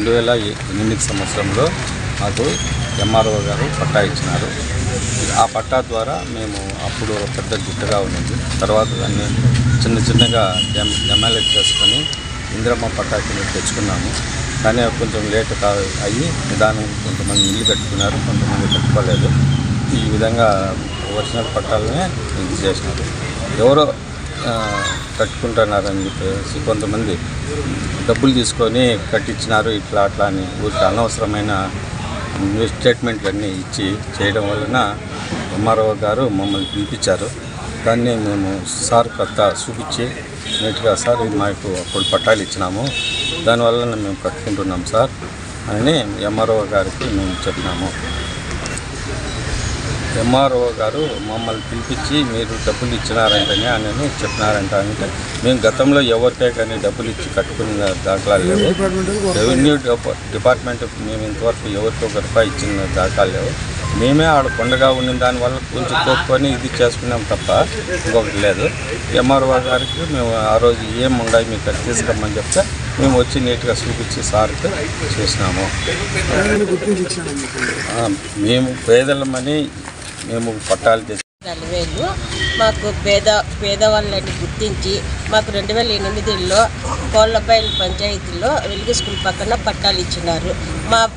2008 సంవత్సరంలో మాకు ఎంఆర్ఓ గారు పట్టా ఇచ్చినారు. ఆ పట్టా ద్వారా మేము అప్పుడు పెద్ద గుట్టగా ఉన్నది. తర్వాత దాన్ని చిన్నగా ఎమ్మెల్యేట్ చేసుకొని ఇందిరమ్మ పట్టా కింద తెచ్చుకున్నాము. కానీ కొంచెం లేట్ అయ్యి నిదానం కొంతమంది ఇల్లు కట్టుకున్నారు, కొంతమంది కట్టుకోలేదు. ఈ విధంగా ఒరిజినల్ పట్టాలనే ఇది చేసినారు. ఎవరో కట్టుకుంటున్నారని చెప్పేసి కొంతమంది డబ్బులు తీసుకొని కట్టించినారు ఇట్లా అట్లా అని ఊరికి అనవసరమైన స్టేట్మెంట్లన్నీ ఇచ్చి చేయడం వలన ఎంఆర్ఓ గారు మమ్మల్ని పిలిపించారు. దాన్ని మేము సార్ కొత్త చూపించి నీట్గా సార్ ఇది మాకు అప్పుడు పట్టాలు ఇచ్చినాము, దానివల్ల మేము కట్టుకుంటున్నాం సార్ అని ఎంఆర్ఓ గారికి మేము చెప్పినాము. ఎంఆర్ఓ గారు మమ్మల్ని పిలిపించి మీరు డబ్బులు ఇచ్చినారంటనే అని చెప్పినారంట. అంటే మేము గతంలో ఎవరికే కానీ డబ్బులు ఇచ్చి కట్టుకున్న దాఖలాలు లేవు. రెవెన్యూ డిపార్ట్మెంట్ మేము ఇంతవరకు ఎవరికి ఒక రూపాయి ఇచ్చిన దాఖలాలు లేవు. మేమే ఆడ కొండగా ఉన్న దానివల్ల కొంచెం కోరుకొని ఇది చేసుకున్నాం తప్ప ఇంకొకటి లేదు. ఎంఆర్ఓ గారికి మేము ఆ రోజు ఏం ఉండాలి మీకు తీసుకురమ్మని చెప్తే మేము వచ్చి నీట్గా చూపించి సార్కి చేసినాము. మేము పేదలమని మేము పట్టాలు తెచ్చి 40,000 మాకు పేదవాళ్ళని గుర్తించి మాకు 2008లో కోళ్ళబైలు పంచాయతీలో వెలుగు స్కూల్ పక్కన పట్టాలు ఇచ్చినారు.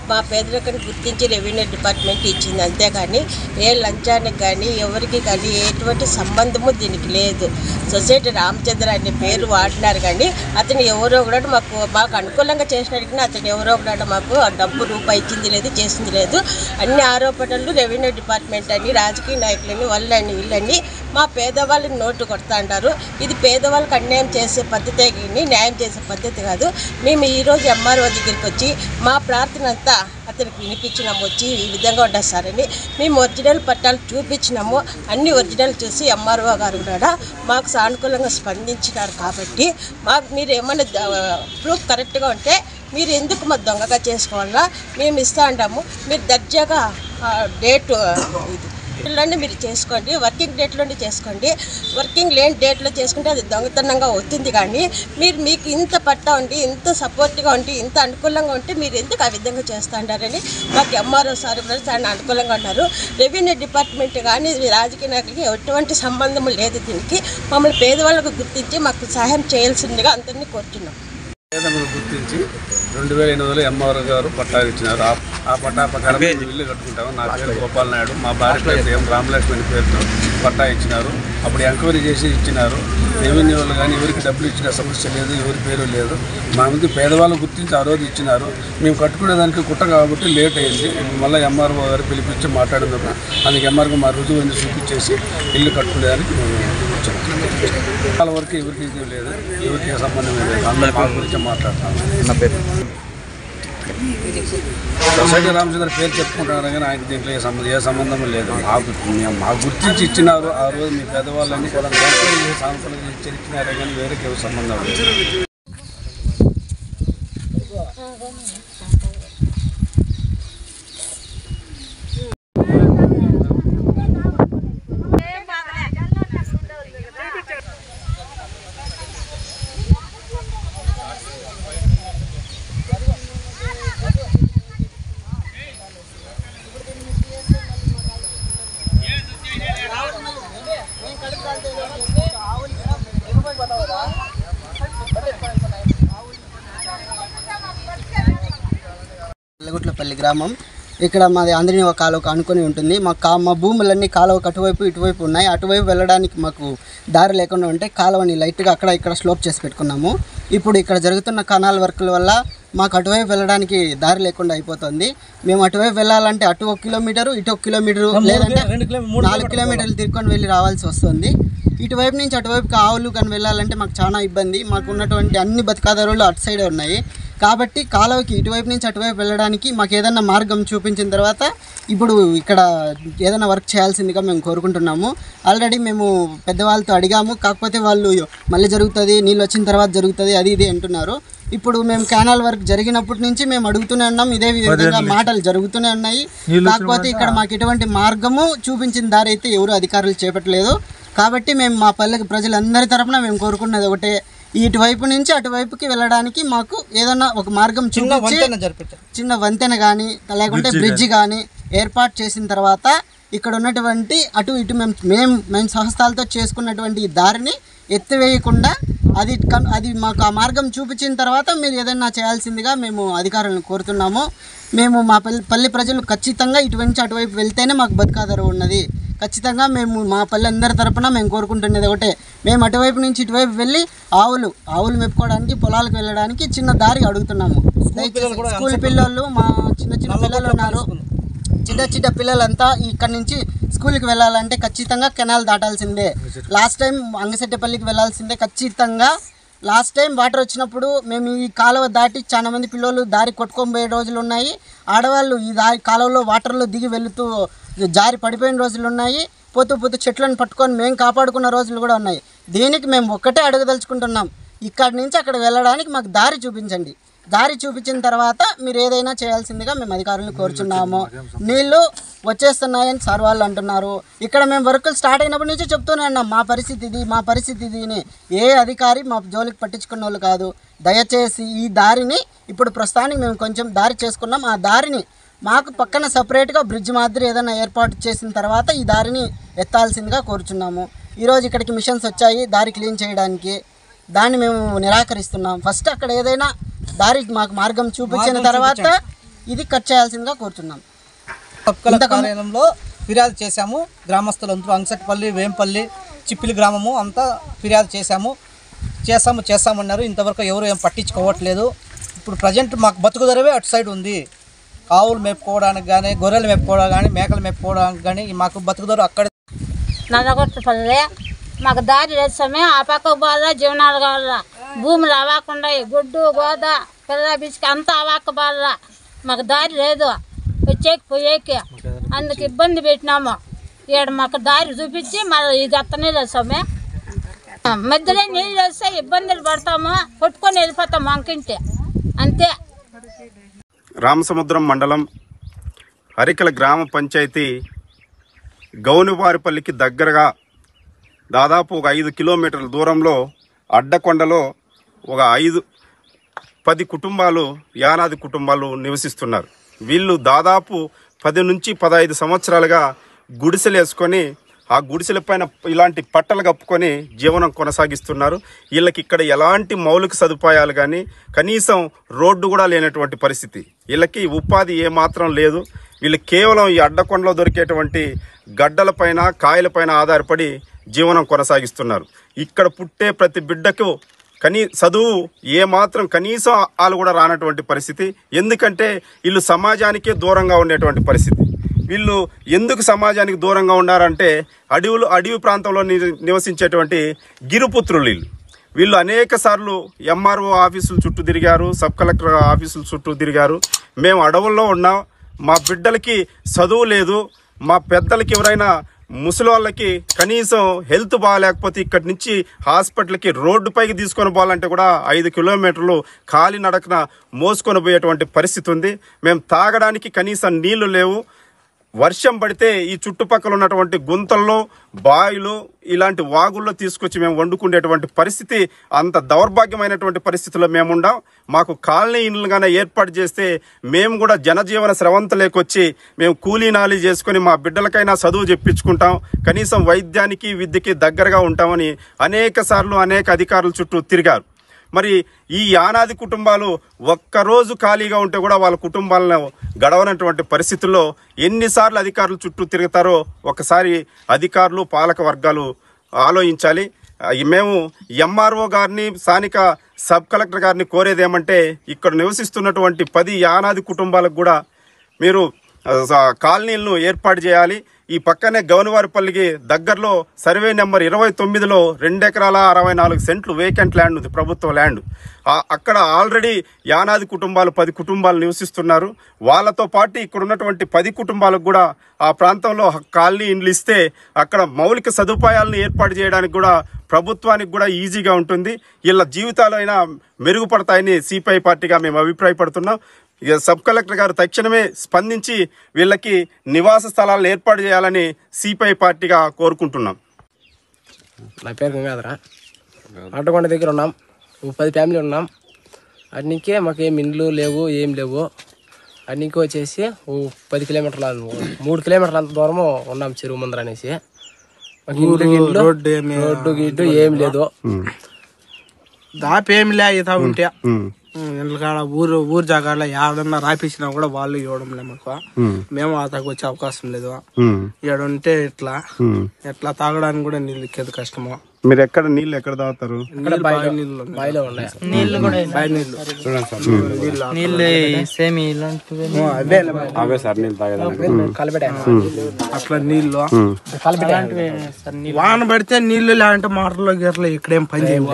మా పేదరికాన్ని గుర్తించి రెవెన్యూ డిపార్ట్మెంట్ ఇచ్చింది. అంతేగాని ఏ లంచానికి కానీ ఎవరికి కానీ ఎటువంటి సంబంధము దీనికి లేదు. సొసైటీ రామచంద్ర అనే పేరు వాడినారు కానీ అతను ఎవరో కూడా మాకు అనుకూలంగా చేసినట్టు అతను ఎవరో కూడా మాకు డబ్బు రూపాయి ఇచ్చింది లేదు, చేసింది లేదు. అన్ని ఆరోపణలు రెవెన్యూ డిపార్ట్మెంట్ అని రాజకీయ నాయకులని వాళ్ళని వీళ్ళని మా పేదవాళ్ళని నోటు కొడతా అంటారు. ఇది పేదవాళ్ళకి అన్యాయం చేసే పద్ధతే కానీ న్యాయం చేసే పద్ధతి కాదు. మేము ఈరోజు ఎంఆర్ఓ దగ్గరికి వచ్చి మా ప్రార్థన అంతా అతనికి వినిపించినాము. వచ్చి ఈ విధంగా ఉండదు సార్ అని మేము ఒరిజినల్ పట్టాలు చూపించినాము. అన్ని ఒరిజినల్ చూసి ఎంఆర్ఓ గారు కూడా మాకు సానుకూలంగా స్పందించినారు. కాబట్టి మాకు మీరు ఏమైనా ప్రూఫ్ కరెక్ట్గా ఉంటే మీరు ఎందుకు మా దొంగగా చేసుకోవాలా మేము ఇస్తా అంటాము. మీరు దర్జాగా డేట్ డేట్లోనే మీరు చేసుకోండి, వర్కింగ్ డేట్లోనే చేసుకోండి. వర్కింగ్ లేని డేట్లో చేసుకుంటే అది దొంగతనంగా అవుతుంది. కానీ మీకు ఇంత పట్టా ఉండి ఇంత సపోర్ట్గా ఉండి ఇంత అనుకూలంగా ఉంటే మీరు ఎందుకు ఆ విధంగా చేస్తూ ఉంటారని మాకు ఎంఆర్ఓ సార్ కూడా చాలా అనుకూలంగా ఉన్నారు. రెవెన్యూ డిపార్ట్మెంట్ కానీ రాజకీయ నాయకులకి ఎటువంటి సంబంధం లేదు. దీనికి మమ్మల్ని పేదవాళ్ళకు గుర్తించి మాకు సహాయం చేయాల్సిందిగా అందరినీ కోరుతున్నాం. పేదలను గుర్తించి 2008లో ఎంఆర్ఓ గారు పట్టాలు ఇచ్చినారు. ఆ పట్టా ప్రకారం ఇల్లు కట్టుకుంటాము. నా పేరు గోపాల్ నాయుడు, మా భార్య పేరు ఎం రామలక్ష్మణి పేరుతో పట్టా ఇచ్చినారు. అప్పుడు ఎంక్వైరీ చేసి ఇచ్చినారు. రెవెన్యూ వాళ్ళు కానీ ఎవరికి డబ్బులు ఇచ్చిన సమస్య లేదు, ఎవరి పేరు లేదు. మా ముందు పేదవాళ్ళు గుర్తించి ఆ రోజు ఇచ్చినారు. మేము కట్టుకునేదానికి కుట్ట కాబట్టి లేట్ అయింది. మళ్ళీ ఎంఆర్ఓ గారు పిలిపించి మాట్లాడిన అందుకు ఎంఆర్ఓ మా రుజువుని చూపించేసి ఇల్లు కట్టుకునేదానికి మేము వాళ్ళ వరకు ఎవరికి ఇది లేదు, ఎవరికి సంబంధం లేదు. అందరి మా గురించి మాట్లాడుతున్నాను. నా పేరు సొసైటీ రామచంద్ర పేరు చెప్పుకుంటున్నారు కానీ ఆయనకి దీంట్లో ఏ సంబంధం లేదు. మాకు గుర్తించి ఇచ్చినారు. ఆ రోజు మీ పెద్దవాళ్ళని కూడా సానుకూలంగా ఇచ్చినారే కానీ వేరేకి ఎవరు సంబంధం లేదు. వెల్లగుట్లపల్లి గ్రామం. ఇక్కడ మాది ఆంధ్రనీయ కాలువకు ఆనుకొని ఉంటుంది. మా భూములన్నీ కాలువకు అటువైపు ఇటువైపు ఉన్నాయి. అటువైపు వెళ్ళడానికి మాకు దారి లేకుండా ఉంటే కాలువని లైట్గా అక్కడ ఇక్కడ స్లోప్ చేసి పెట్టుకున్నాము. ఇప్పుడు ఇక్కడ జరుగుతున్న కెనాల్ వర్కుల వల్ల మాకు అటువైపు వెళ్ళడానికి దారి లేకుండా అయిపోతుంది. మేము అటువైపు వెళ్ళాలంటే అటు 1 కిలోమీటరు ఇటు 1 కిలోమీటరు లేదంటే 4 కిలోమీటర్లు తిరుక్కొని వెళ్ళి రావాల్సి వస్తుంది. ఇటువైపు నుంచి అటువైపుకి ఆవులు కానీ వెళ్ళాలంటే మాకు చాలా ఇబ్బంది. మాకు ఉన్నటువంటి అన్ని బతుకాదారులు అటు సైడే ఉన్నాయి. కాబట్టి కాలువకి ఇటువైపు నుంచి అటువైపు వెళ్ళడానికి మాకు ఏదైనా మార్గం చూపించిన తర్వాత ఇప్పుడు ఇక్కడ ఏదైనా వర్క్ చేయాల్సిందిగా మేము కోరుకుంటున్నాము. ఆల్రెడీ మేము పెద్దవాళ్ళతో అడిగాము. కాకపోతే వాళ్ళు మళ్ళీ జరుగుతుంది, నీళ్ళు వచ్చిన తర్వాత జరుగుతుంది, అది ఇది అంటున్నారు. ఇప్పుడు మేము కెనాల్ వర్క్ జరిగినప్పటి నుంచి మేము అడుగుతూనే ఉన్నాం. ఇదే విధంగా మాటలు జరుగుతూనే ఉన్నాయి. కాకపోతే ఇక్కడ మాకు ఎటువంటి మార్గము చూపించిన దారి అయితే ఎవరు అధికారులు చేపట్టలేదు. కాబట్టి మేము మా పల్లెకి ప్రజలందరి తరఫున మేము కోరుకున్నది ఒకటే, ఇటువైపు నుంచి అటువైపుకి వెళ్ళడానికి మాకు ఏదన్నా ఒక మార్గం చూపించి చిన్న వంతెన కానీ లేకుంటే బ్రిడ్జ్ కానీ ఏర్పాటు చేసిన తర్వాత ఇక్కడ ఉన్నటువంటి అటు ఇటు మేము సంస్థలతో చేసుకున్నటువంటి ఈ దారిని ఎత్తివేయకుండా అది మాకు ఆ మార్గం చూపించిన తర్వాత మీరు ఏదైనా చేయాల్సిందిగా మేము అధికారులను కోరుతున్నాము. మేము మా పల్లె ప్రజలు ఖచ్చితంగా ఇటువంటి అటువైపు వెళ్తేనే మాకు బతుకాధారం ఉన్నది. ఖచ్చితంగా మేము మా పల్లె అందరి తరపున మేము కోరుకుంటున్నది ఒకటే, మేము అటువైపు నుంచి ఇటువైపు వెళ్ళి ఆవులు మెప్పుకోవడానికి పొలాలకు వెళ్ళడానికి చిన్న దారి అడుగుతున్నాము. స్కూల్ పిల్లలు మా చిన్న పిల్లలు ఉన్నారు, చిన్న పిల్లలంతా ఇక్కడి నుంచి స్కూల్కి వెళ్ళాలంటే ఖచ్చితంగా కెనాల్ దాటాల్సిందే. లాస్ట్ టైం అంగశెట్టపల్లికి వెళ్ళాల్సిందే ఖచ్చితంగా. లాస్ట్ టైం వాటర్ వచ్చినప్పుడు మేము ఈ కాలువ దాటి చాలా మంది పిల్లలు దారి కొట్టుకొని పోయే రోజులు ఉన్నాయి. ఆడవాళ్ళు ఈ కాలువలో వాటర్లో దిగి వెళుతూ జారి పడిపోయిన రోజులు ఉన్నాయి. పోతూ చెట్లను పట్టుకొని మేము కాపాడుకున్న రోజులు కూడా ఉన్నాయి. దీనికి మేము ఒక్కటే అడగదలుచుకుంటున్నాం, ఇక్కడి నుంచి అక్కడ వెళ్ళడానికి మాకు దారి చూపించండి. దారి చూపించిన తర్వాత మీరు ఏదైనా చేయాల్సిందిగా మేము అధికారులను కోరుచున్నాము. నీళ్లు వచ్చేస్తున్నాయని సార్ వాళ్ళు అంటున్నారు. ఇక్కడ మేము వర్కులు స్టార్ట్ అయినప్పటి నుంచి చెప్తూనే ఉన్నాం మా పరిస్థితి ఇది అని. ఏ అధికారి మా జోలికి పట్టించుకున్న వాళ్ళు కాదు. దయచేసి ఈ దారిని ఇప్పుడు ప్రస్తుతానికి మేము కొంచెం దారి చేసుకున్నాం. ఆ దారిని మాకు పక్కన సపరేట్గా బ్రిడ్జ్ మాదిరి ఏదైనా ఏర్పాటు చేసిన తర్వాత ఈ దారిని ఎత్తాల్సిందిగా కోరుచున్నాము. ఈరోజు ఇక్కడికి మిషన్స్ వచ్చాయి దారి క్లీన్ చేయడానికి, దాన్ని మేము నిరాకరిస్తున్నాం. ఫస్ట్ అక్కడ ఏదైనా దారి మాకు మార్గం చూపించిన తర్వాత ఇది కట్ చేయాల్సిందిగా కోరుతున్నాం. కార్యాలయంలో ఫిర్యాదు చేశాము. గ్రామస్తులందరూ అంగశెట్టపల్లి, వేంపల్లి, చిప్పిలి గ్రామము అంతా ఫిర్యాదు చేస్తామన్నారు. ఇంతవరకు ఎవరు ఏం పట్టించుకోవట్లేదు. ఇప్పుడు ప్రజెంట్ మాకు బతుకుదరవే అటు సైడ్ ఉంది. ఆవులు మేపుకోవడానికి కానీ, గొర్రెలు మేపుకోవడానికి కానీ, మేకలు మేపుకోవడానికి కానీ మాకు బతుకుదరు అక్కడ. నల్లగొట్టపల్లి మాకు దారి వేస్తామే. ఆ పక్క పోవాలా, జీవనాలు కావాలా, భూములు అవ్వకుండా గుడ్డు గోద పిల్ల బిస్కి అంతా అవ్వకపోవాలా. మాకు దారి లేదు వచ్చేకి పోయేకి, అందుకు ఇబ్బంది పెట్టినాము. ఇక్కడ మాకు దారి చూపించి మళ్ళీ ఇది అత్తనే వేస్తామే. మధ్యలో నీళ్ళు వస్తే ఇబ్బందులు పడతాము, కొట్టుకొని వెళ్ళిపోతాము అంకింటి అంతే. రామసముద్రం మండలం అరికల గ్రామ పంచాయతీ గౌనివారిపల్లికి దగ్గరగా దాదాపు ఒక 5 కిలోమీటర్ల దూరంలో అడ్డకొండలో ఒక 10 కుటుంబాలు, యానాది కుటుంబాలు నివసిస్తున్నారు. వీళ్ళు దాదాపు 10 నుంచి 15 సంవత్సరాలుగా గుడిసెలు వేసుకొని ఆ గుడిసెల పైన ఇలాంటి పట్టలు కప్పుకొని జీవనం కొనసాగిస్తున్నారు. వీళ్ళకి ఇక్కడ ఎలాంటి మౌలిక సదుపాయాలు కానీ కనీసం రోడ్డు కూడా లేనటువంటి పరిస్థితి. వీళ్ళకి ఉపాధి ఏమాత్రం లేదు. వీళ్ళు కేవలం ఈ అడ్డకొండలో దొరికేటువంటి గడ్డలపైన కాయలపైన ఆధారపడి జీవనం కొనసాగిస్తున్నారు. ఇక్కడ పుట్టే ప్రతి బిడ్డకు చదువు ఏమాత్రం కనీసం వాళ్ళు కూడా రానటువంటి పరిస్థితి. ఎందుకంటే వీళ్ళు సమాజానికే దూరంగా ఉండేటువంటి పరిస్థితి. వీళ్ళు ఎందుకు సమాజానికి దూరంగా ఉన్నారంటే అడవి ప్రాంతంలో నివసించేటువంటి గిరిపుత్రులు వీళ్ళు అనేక సార్లు ఎంఆర్ఓ ఆఫీసుల చుట్టూ తిరిగారు, సబ్ కలెక్టర్ ఆఫీసుల చుట్టూ తిరిగారు. మేము అడవుల్లో ఉన్నాం, మా బిడ్డలకి చదువు లేదు, మా పెద్దలకి ఎవరైనా ముసలి వాళ్ళకి కనీసం హెల్త్ బాగాలేకపోతే ఇక్కడి నుంచి హాస్పిటల్కి రోడ్డుపైకి తీసుకొని పోవాలంటే కూడా 5 కిలోమీటర్లు కాలినడకన మోసుకొని పోయేటువంటి పరిస్థితి ఉంది. మేము తాగడానికి కనీసం నీళ్లు లేవు. వర్షం పడితే ఈ చుట్టుపక్కల ఉన్నటువంటి గుంతల్లో, బావిలు, ఇలాంటి వాగుల్లో తీసుకొచ్చి మేము వండుకునేటువంటి పరిస్థితి. అంత దౌర్భాగ్యమైనటువంటి పరిస్థితుల్లో మేముండాం. మాకు కాలనీ ఇండ్లుగానే ఏర్పాటు చేస్తే మేము కూడా జనజీవన స్రవంతలేకొచ్చి మేము కూలీనాలి చేసుకొని మా బిడ్డలకైనా చదువు చెప్పించుకుంటాం, కనీసం వైద్యానికి విద్యకి దగ్గరగా ఉంటామని అనేక సార్లు అనేక అధికారుల చుట్టూ తిరిగారు. మరి ఈ యానాది కుటుంబాలు ఒక్కరోజు ఖాళీగా ఉంటే కూడా వాళ్ళ కుటుంబాలను గడవనటువంటి పరిస్థితుల్లో ఎన్నిసార్లు అధికారులు చుట్టూ తిరుగుతారో ఒకసారి అధికారులు, పాలక వర్గాలు ఆలోచించాలి. మేము ఎంఆర్ఓ గారిని, స్థానిక సబ్ కలెక్టర్ గారిని కోరేది ఏమంటే ఇక్కడ నివసిస్తున్నటువంటి 10 యానాది కుటుంబాలకు కూడా మీరు కాలనీలను ఏర్పాటు చేయాలి. ఈ పక్కనే గౌనివారిపల్లికి దగ్గరలో సర్వే నెంబర్ 29లో 2 ఎకరాల 64 సెంట్లు వేకెంట్ ల్యాండ్ ఉంది, ప్రభుత్వ ల్యాండ్. అక్కడ ఆల్రెడీ యానాది కుటుంబాలు 10 కుటుంబాలు నివసిస్తున్నారు. వాళ్ళతో పాటు ఇక్కడ ఉన్నటువంటి 10 కుటుంబాలకు కూడా ఆ ప్రాంతంలో కాలనీ ఇండ్లు ఇస్తే అక్కడ మౌలిక సదుపాయాలను ఏర్పాటు చేయడానికి కూడా ప్రభుత్వానికి కూడా ఈజీగా ఉంటుంది. వీళ్ళ జీవితాలు అయినా మెరుగుపడతాయని సిపిఐ పార్టీగా మేము అభిప్రాయపడుతున్నాం. సబ్ కలెక్టర్ గారు తక్షణమే స్పందించి వీళ్ళకి నివాస స్థలాలను ఏర్పాటు చేయాలని సిపిఐ పార్టీగా కోరుకుంటున్నాం. నా పేరు గంగాధర. అడ్డకొండ దగ్గర ఉన్నాం. 10 ఫ్యామిలీ ఉన్నాం. అన్నికే మాకేం ఇండ్లు లేవు, ఏం లేవు. అన్నికే వచ్చేసి 10 కిలోమీటర్ల 3 కిలోమీటర్ల అంత దూరము ఉన్నాం చెరువు ముందర అనేసి. రోడ్డు గిడ్డు ఏం లేదు, దాపేమి లే ఇతా ఉంటే ఇండ్ల కాడ ఊరు జాగాలో ఏడన్నా రాపించినా కూడా వాళ్ళు ఇవ్వడం లే మాకు. మేము అతకు వచ్చే అవకాశం లేదు. ఏడుంటే ఎట్లా తాగడానికి కూడా నీళ్ళు ఇచ్చేది కష్టము. మీరు ఎక్కడ నీళ్ళు ఎక్కడ తాగుతారు? బాయిలో ఉన్నాయి నీళ్ళు కూడా అవే సార్ నీళ్ళు తాగేదానికి. అట్లా నీళ్ళు వాన పడితే నీళ్లు లేదంటే మోటార్లో గీరలో ఇక్కడేం పని చేయవు.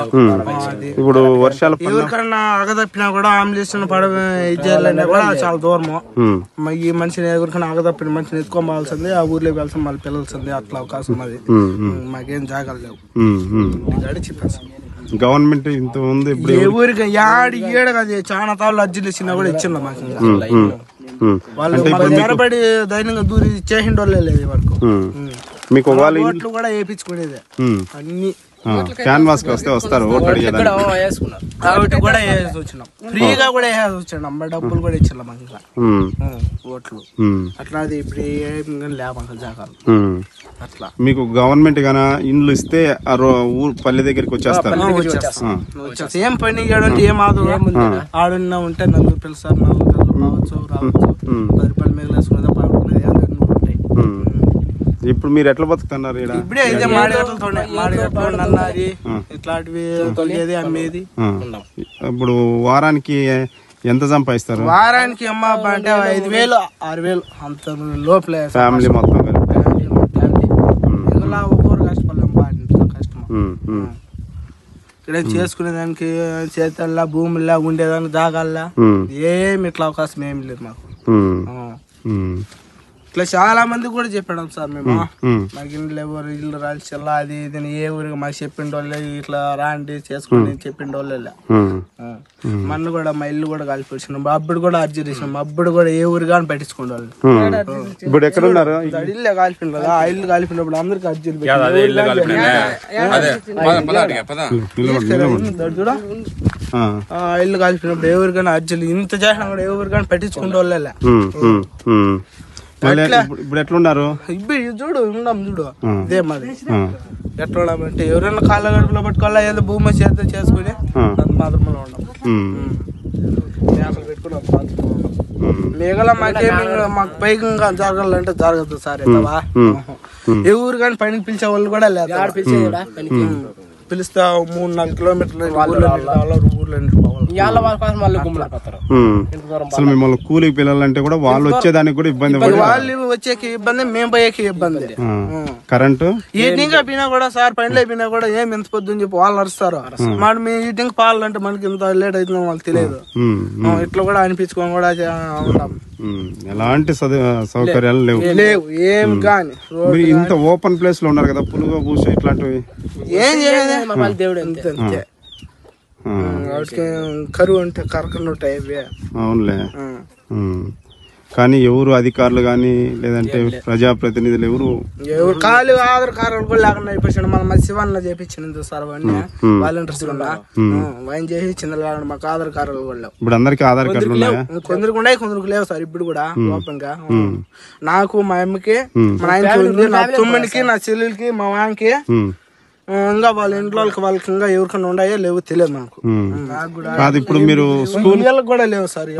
ఇప్పుడు వర్షాలు ఎవరికన్నా అగదప్పినా కూడా అంబులెన్స్ ఇచ్చేయాలంటే కూడా చాలా దూరము. ఈ మనిషిని ఎవరికైనా అగదప్పిన మనిషిని ఎత్తుకోవాల్సింది, ఆ ఊర్లోకి వెళ్తాం మళ్ళీ పిల్లల్సింది. అట్లా అవకాశం ఉన్నది. మాకేం జాగాలు లేవు. గవర్నమెంట్ ఇంత ఉంది ఊరికి ఏడు కదా చాలా తాళ్ళు అర్జీలు ఇచ్చినా కూడా ఇచ్చిందా మాకు. వాళ్ళు నిలబడి ధైర్యంగా దూరి చేసిండు వాళ్ళే లేదు వరకు. మీకు ఓట్లు కూడా వేయించుకునేది అన్ని క్యాన్వాస్ కి వస్తారు ఓట్లు అడిగేదానికి. కాబట్టి కూడా వేసి వచ్చినాం, ఫ్రీగా కూడా వేసి వచ్చాను. అమ్మాయి డబ్బులు కూడా ఇచ్చాం మాకు ఓట్లు. అట్లా అది ఇప్పుడు ఏం లేవు జాగాలు. అట్లా మీకు గవర్నమెంట్ గానా ఇండ్లు ఇస్తే పల్లె దగ్గరికి వచ్చేస్తారు. ఏం పని చేయడానికి ఏం ఆదు ఆడున్నా ఉంటే నలుగురు పిలుస్తారు, నలుగురు రావచ్చు 10 రూపాయలు మిగిలేసుకునేది పాడుకునేది ఉంటాయి. ఇప్పుడు మీరు ఎట్లా బతుకుతున్నారు? ఇప్పుడే అయితే మాడిగట్లు నల్లారి ఇట్లాంటివి తొలిగేది అమ్మేది. ఇప్పుడు వారానికి ఎంత సంపాదిస్తారు? వారానికి అమ్మ అంటే 5,000 6,000 అంత లోపలే ఫ్యామిలీ మొత్తం ఒక్కొరు కష్టపడలేం. కష్టం ఇక్కడ చేసుకునే దానికి చేతల్లా భూముల్లా ఉండేదానికి జాగాల్లా ఏమి ఇట్లా అవకాశం ఏమి లేదు మాకు. ఇట్లా చాలా మంది కూడా చెప్పాం సార్ మేము. మాకు ఇంట్లో ఎవరు ఇల్లు రాల్చెల్లా అది ఇది ఏ ఊరికి మాకు చెప్పిండు వాళ్ళే ఇట్లా రాండి చేసుకుని చెప్పిండు వాళ్ళే. మన్ను కూడా మా ఇల్లు కూడా కలిపి వచ్చినాం. అప్పుడు కూడా అర్జీ చేసినాం. అప్పుడు కూడా ఏ ఊరు కానీ పట్టించుకోండి వాళ్ళు. ఇప్పుడు ఎక్కడ ఉన్నారు? ఇల్లే కాల్పిండు కదా, ఆ ఇల్లు కాల్పినప్పుడు అందరికి అర్జీలు చూడ ఇల్లు కాల్పినప్పుడు ఎవరు కానీ అర్జీలు ఇంత చేసినా కూడా ఎవరు కానీ పట్టించుకుంటే వాళ్ళే. ఇప్పుడు ఎట్లున్నారు? ఇప్పుడు చూడు ఉన్నాం చూడు ఇదే మాది. ఎట్లా ఉన్నామంటే ఎవరైనా కాళ్ళ గడుపులో పట్టుకోవాలా, ఏదో భూమి చేత చేసుకుని మాత్రమే ఉన్నాం. పెట్టుకున్నాం మిగల మాకేమి మాకు పైకి జరగాలంటే జరగదు సార్. ఏ ఊరు కానీ పైన పిలిచే వాళ్ళు కూడా లేదు. పిలిస్తే 3-4 కిలోమీటర్లు అసలు మిమ్మల్ని కూలికి పిల్లలంటే కూడా వాళ్ళు వచ్చేదానికి కూడా ఇబ్బంది. వాళ్ళు వచ్చేకి ఇబ్బంది, మేము పోయేకి ఇబ్బంది. కరెంటు ఈటింగ్ అయిపోయినా కూడా సార్ పైన అయిపోయినా కూడా ఏమి ఎంత పొద్దుని చెప్పి వాళ్ళు అరుస్తారు. మరి మీ ఈటింగ్ పాలంటే మనకి ఇంత లేట్ అవుతుందో వాళ్ళకి తెలియదు. ఇట్లా కూడా అనిపించుకొని కూడా ఉంటాం. ఎలాంటి సౌకర్యాలు లేవు ఏం కానీ. ఇంత ఓపెన్ ప్లేస్ లో ఉన్నారు కదా, పులుగు పూస ఇట్లాంటివి ఏం చేయలేదు. దేవుడు అంతే అంతే. కరువు అంటే కరకలు ఉంటాయి. అవునులే. కానీ ఎవరు అధికారులు కానీ లేదంటే ప్రజాప్రతినిధులు ఎవరు ఖాళీ ఆధార్ కార్డు కూడా లేకుండా అయిపోయింది. మన శివన్న చేపించింది సార్ అవన్నీ వాలంటీర్స్ కూడా ఆయన చేసి చిందలు మాకు ఆధార్ కార్డులు కూడా లేవు. ఇప్పుడు అందరికి ఆధార్ కార్డులు ఉన్నాయా? కొందరికి ఉన్నాయి, కొందరికి లేవు సార్. ఇప్పుడు కూడా ఓపెన్ గా నాకు, మా అమ్మకి, మా ఆయనకి ఉంది, నా తమ్మునికి, నా చెల్లెలకి, మా వానికి, ఇంకా వాళ్ళ ఇంట్లో వాళ్ళకి ఇంకా ఎవరికైనా ఉన్నాయో లేవు తెలియదు మనకు. ఇప్పుడు మీరు స్కూల్ కూడా లేవు సార్.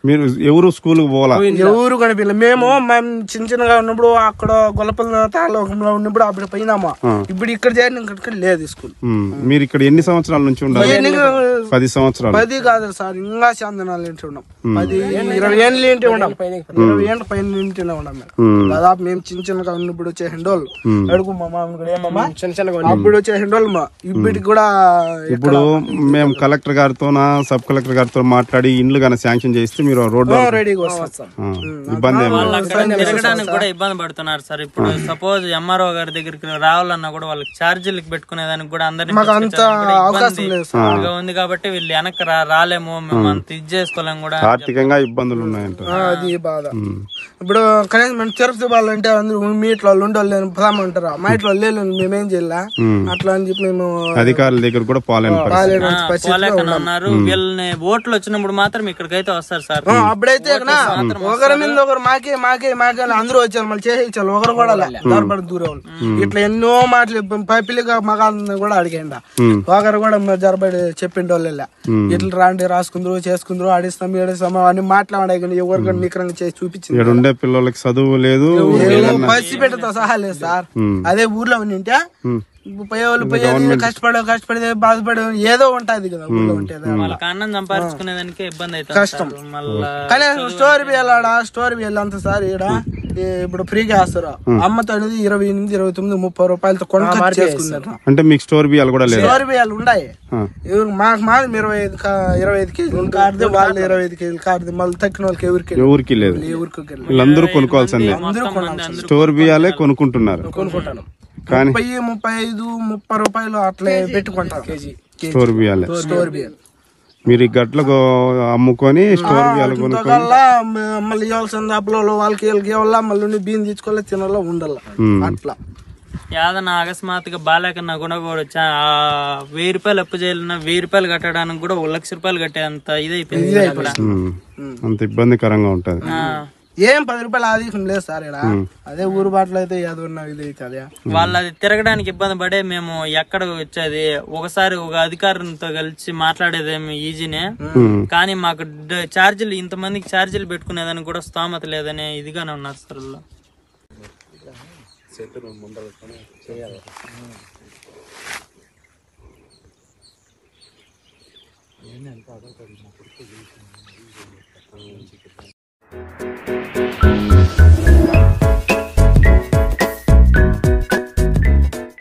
మీరు ఎవరు స్కూల్ పోవాలా? ఎవరు కనిపించలే. మేము చిన్నగా ఉన్నప్పుడు అక్కడ గొల్లపల్లి తాలూకంలో ఉన్నప్పుడు అప్పుడు పోయినామా. ఇప్పుడు ఇక్కడ చేరిన ఇక్కడ లేదు స్కూల్. మీరు ఇక్కడ ఎన్ని సంవత్సరాల నుంచి ఉండాలి? 10 సంవత్సరాలు. 10 కాదు సార్, ఇంకా శాంతనాలు ఇంటి ఉన్నాం. 10-20 ఏళ్ళు ఇంటి ఉన్నాం. 20 ఏళ్ళ పైన ఇంటినే ఉన్నాం మేము. దాదాపు మేము చిన్నగా ఉన్నప్పుడు వచ్చే హెండోళ్ళు అడుగు మా మామ చిన్న అప్పుడు వచ్చే హెండోళ్ళు మా ఇప్పటికి కూడా. ఇప్పుడు మేము కలెక్టర్ గారితో సబ్ కలెక్టర్ గారితో మాట్లాడి ఇండ్లు కానీ శాంక్షన్ చేస్తే మీరు మీరు రోడ్డు రెడీగా వస్తాం. ఇబ్బంది ఏమి వాళ్ళు అక్కడ తిరగడానికి కూడా ఇబ్బంది పడుతున్నారు సార్. ఇప్పుడు సపోజ్ ఎంఆర్ఓ గారి దగ్గరికి రావాలన్నా కూడా వాళ్ళకి ఛార్జీలకు పెట్టుకునేదానికి కూడా అందరినీ ఉంది కాబట్టి వీళ్ళు వెనక్కి రాలేము, మేము అంత ఇది చేసుకోలేము కూడా, ఆర్థికంగా ఇబ్బందులు ఉన్నాయంట. అది బాధ. ఇప్పుడు కనీసం మేము తిరుపతి వాళ్ళంటే అందరూ మీ ఇట్లా ఉండోళ్ళు పోదామంటారా, మా ఇట్లా లేదు మేమేం చేయాలా అట్లా అని చెప్పి మేము అధికారుల దగ్గర కూడా ఉన్నారు. వీళ్ళని ఓట్లు వచ్చినప్పుడు మాత్రం ఇక్కడికైతే వస్తారు సార్. అప్పుడైతే ఒకరి మీద ఒకరు మాకే మాకే మాకే అందరూ వచ్చారు, మళ్ళీ చేసేచ్చారు. ఒకరు కూడా దూరపడి దూరం ఇట్లా ఎన్నో మాటలు పిల్లిగా మగాళ్ళని కూడా అడిగండి. ఒకరు కూడా జరబడి చెప్పిండి వాళ్ళు ఇట్లా రాండి రాసుకుందరు చేసుకుందరు ఆడిస్తాం ఏడిస్తాము అని మాట్లాడే ఎవరు కూడా నికరంగా చేసి చూపించింది. ఉండే పిల్లలకి చదువు లేదు, పసి పెట్టతో సహా లేదు సార్. అదే ఊర్లో ఉంటే పోయేవాళ్ళు పోయేది కష్టపడే బాధపడే ఏదో ఉంటది కదా ఊళ్ళో ఉంటేది. అన్నం సంపాదించుకునేదానికి ఇబ్బంది అయితే కష్టం. కానీ స్టోరీ బియ్యాల స్టోరీ బియ్యాలి అంత సార్ ఈడ ఇప్పుడు ఫ్రీగా వేస్తారు. అమ్మతో అనేది 28, 29, 30 రూపాయలతో కొనుక్కొని చేసుకున్నారు. అంటే మీకు స్టోరీ బియ్యాలు కూడా లేదు? స్టోరీ బియ్యాలు ఉన్నాయి మాకు. మాది 25 కేజీలు కాదు, వాళ్ళు 25 కేజీలు కాదు. మళ్ళీ తక్కిన వాళ్ళకి ఎవరికి లేదు. వీళ్ళందరూ కొనుక్కోవాల్సిందే. స్టోర్ బియ్యాలే కొనుక్కుంటున్నారు. కానీ 30 రూపాయలు అట్లే పెట్టుకుంటారు కేజీ స్టోర్ బియ్యాలే. స్టోర్ బియ్యాలు మీరు ఈ గట్లకు అమ్ముకొని స్టోర్ బియ్యాలు కొనుక్కొని మళ్ళీ ఇవ్వాల్సింది అప్పులో వాళ్ళకి వీళ్ళకి ఇవ్వాలా, మళ్ళీ బియ్యం తీసుకోవాలి తినాలా ఉండాల. అట్లా ఏదన్నా అకస్మాత్తుగా బాలేకన్నా కూడా 1000 రూపాయలు అప్పు చేయాలన్నా 1000 రూపాయలు కట్టడానికి కూడా 1 లక్ష రూపాయలు కట్టేంత ఇదైపోయింది. అంత ఇబ్బందికరంగా ఉంటది. ఏం 10 రూపాయలు ఆదేశం లేదు సార్ ఇక్కడ. అదే ఊరు బాటలో అయితే ఏదన్నా ఇది అవుతుంది. వాళ్ళు అది తిరగడానికి ఇబ్బంది పడే మేము ఎక్కడ వచ్చేది ఒకసారి ఒక అధికారులతో కలిసి మాట్లాడేదేమి ఈజీనే, కానీ మాకు ఛార్జీలు ఇంతమందికి ఛార్జీలు పెట్టుకునేదానికి కూడా స్తోమత లేదనే ఇదిగానే ఉన్నారు సార్. వాళ్ళు